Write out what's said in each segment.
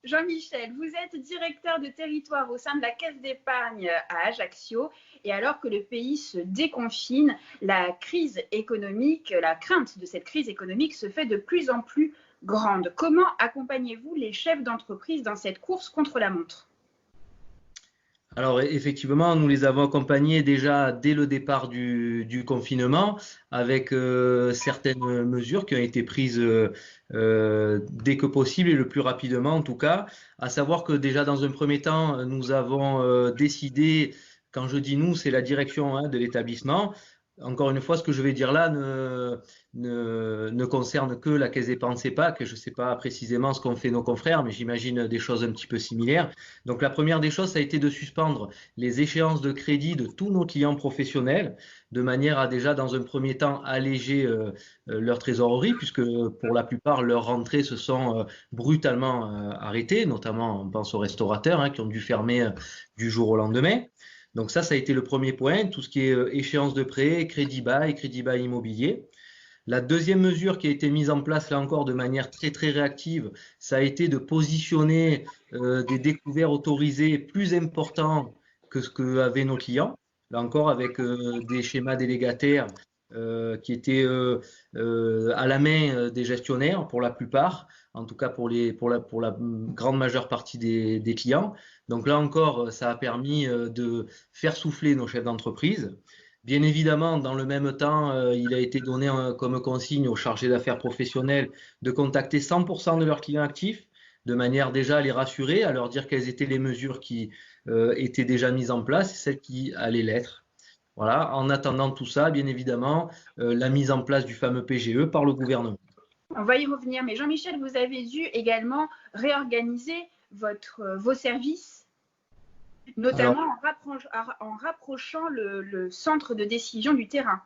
Jean-Michel, vous êtes directeur de territoire au sein de la Caisse d'épargne à Ajaccio et alors que le pays se déconfine, la crise économique, la crainte de cette crise économique se fait de plus en plus grande. Comment accompagnez-vous les chefs d'entreprise dans cette course contre la montre? Alors effectivement, nous les avons accompagnés déjà dès le départ du confinement avec certaines mesures qui ont été prises dès que possible et le plus rapidement en tout cas. À savoir que déjà dans un premier temps, nous avons décidé, quand je dis nous, c'est la direction de l'établissement. Encore une fois, ce que je vais dire là ne concerne que la Caisse d'épargne CEPAC. Je ne sais pas précisément ce qu'ont fait nos confrères, mais j'imagine des choses un petit peu similaires. Donc la première des choses, ça a été de suspendre les échéances de crédit de tous nos clients professionnels, de manière à déjà dans un premier temps alléger leur trésorerie, puisque pour la plupart, leurs rentrées se sont brutalement arrêtées, notamment on pense aux restaurateurs qui ont dû fermer du jour au lendemain. Donc ça a été le premier point, tout ce qui est échéance de prêt, crédit bail immobilier. La deuxième mesure qui a été mise en place, là encore, de manière très réactive, ça a été de positionner des découverts autorisés plus importants que ce qu'avaient nos clients. Là encore, avec des schémas délégataires qui étaient à la main des gestionnaires pour la plupart, en tout cas pour la grande majeure partie des clients. Donc là encore, ça a permis de faire souffler nos chefs d'entreprise. Bien évidemment, dans le même temps, il a été donné comme consigne aux chargés d'affaires professionnels de contacter 100% de leurs clients actifs, de manière déjà à les rassurer, à leur dire quelles étaient les mesures qui étaient déjà mises en place et celles qui allaient l'être. Voilà. En attendant tout ça, bien évidemment, la mise en place du fameux PGE par le gouvernement. On va y revenir, mais Jean-Michel, vous avez dû également réorganiser vos services, Alors, notamment en rapprochant le centre de décision du terrain.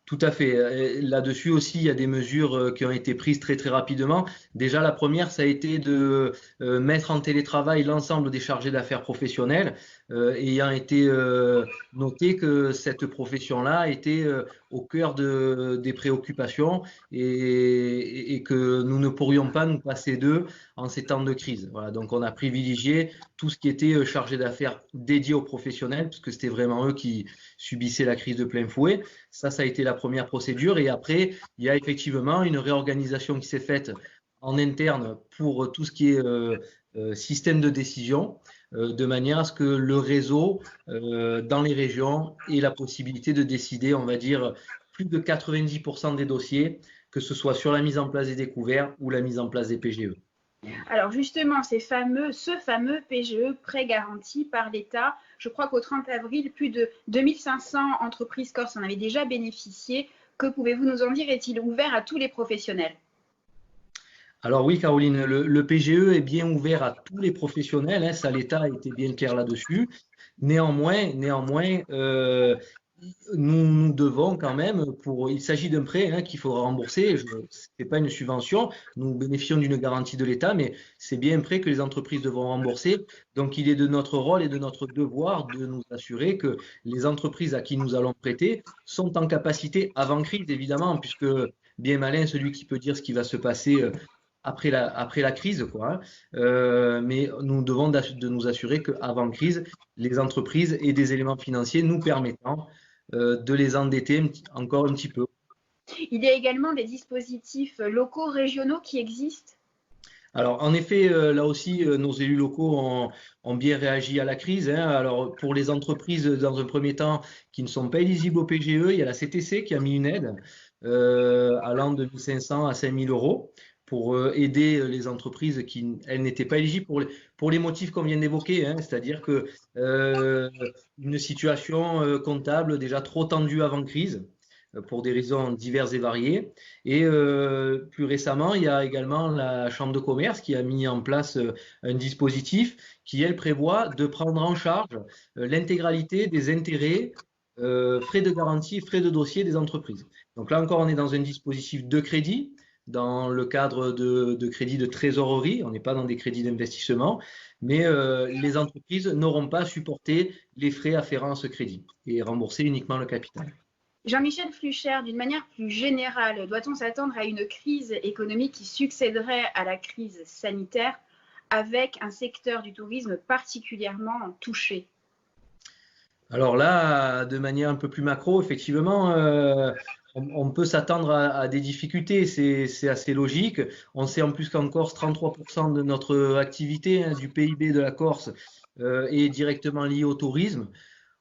tout à fait. Là-dessus aussi, il y a des mesures qui ont été prises très rapidement. Déjà, la première, ça a été de mettre en télétravail l'ensemble des chargés d'affaires professionnels, ayant été noté que cette profession-là était au cœur des préoccupations et que nous ne pourrions pas nous passer d'eux en ces temps de crise. Voilà, donc, on a privilégié tout ce qui était chargé d'affaires dédié aux professionnels, puisque c'était vraiment eux qui subissaient la crise de plein fouet. Ça a été la première procédure. Et après, il y a effectivement une réorganisation qui s'est faite en interne pour tout ce qui est système de décision, de manière à ce que le réseau dans les régions ait la possibilité de décider, on va dire, plus de 90% des dossiers, que ce soit sur la mise en place des découverts ou la mise en place des PGE. Alors justement, ce fameux PGE, prêt garanti par l'État, je crois qu'au 30 avril, plus de 2500 entreprises corses en avaient déjà bénéficié. Que pouvez-vous nous en dire? Est-il ouvert à tous les professionnels? Alors oui, Caroline, le PGE est bien ouvert à tous les professionnels, ça l'État a été bien clair là-dessus. Néanmoins, nous devons quand même, il s'agit d'un prêt qu'il faudra rembourser, ce n'est pas une subvention, nous bénéficions d'une garantie de l'État, mais c'est bien un prêt que les entreprises devront rembourser. Donc il est de notre rôle et de notre devoir de nous assurer que les entreprises à qui nous allons prêter sont en capacité, avant crise évidemment, puisque bien malin celui qui peut dire ce qui va se passer après la crise, quoi. Mais nous devons de nous assurer qu'avant crise, les entreprises aient des éléments financiers nous permettant de les endetter encore un petit peu. Il y a également des dispositifs locaux, régionaux qui existent? Alors, en effet, là aussi, nos élus locaux ont bien réagi à la crise. Alors, pour les entreprises, dans un premier temps, qui ne sont pas éligibles au PGE, il y a la CTC qui a mis une aide allant de 1 500 à 5 000 euros pour aider les entreprises qui, elles, n'étaient pas éligibles pour les motifs qu'on vient d'évoquer, c'est-à-dire que une situation comptable déjà trop tendue avant crise, pour des raisons diverses et variées. Et plus récemment, il y a également la Chambre de commerce qui a mis en place un dispositif qui, elle, prévoit de prendre en charge l'intégralité des intérêts, frais de garantie, frais de dossier des entreprises. Donc là encore, on est dans un dispositif de crédit, dans le cadre de crédits de trésorerie, on n'est pas dans des crédits d'investissement, mais les entreprises n'auront pas à supporter les frais afférents à ce crédit et rembourser uniquement le capital. Jean-Michel Flucher, d'une manière plus générale, doit-on s'attendre à une crise économique qui succéderait à la crise sanitaire? avec un secteur du tourisme particulièrement touché? Alors là, de manière un peu plus macro, effectivement, on peut s'attendre à des difficultés, c'est assez logique. On sait en plus qu'en Corse, 33% de notre activité, hein, du PIB de la Corse, est directement lié au tourisme.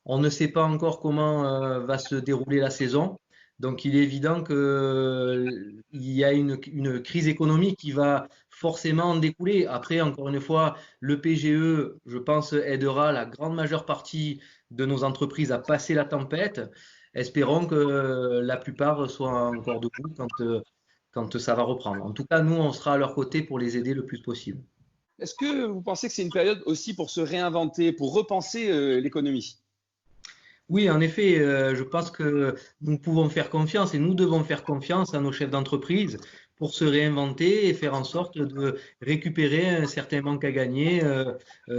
On ne sait pas encore comment va se dérouler la saison. Donc, il est évident qu'il y a une crise économique qui va forcément en découler. Après, encore une fois, le PGE, je pense, aidera la grande majeure partie de nos entreprises à passer la tempête. Espérons que la plupart soient encore debout quand ça va reprendre. En tout cas, nous, on sera à leur côté pour les aider le plus possible. Est-ce que vous pensez que c'est une période aussi pour se réinventer, pour repenser l'économie? Oui, en effet, je pense que nous pouvons faire confiance et nous devons faire confiance à nos chefs d'entreprise pour se réinventer et faire en sorte de récupérer un certain manque à gagner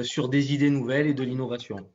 sur des idées nouvelles et de l'innovation.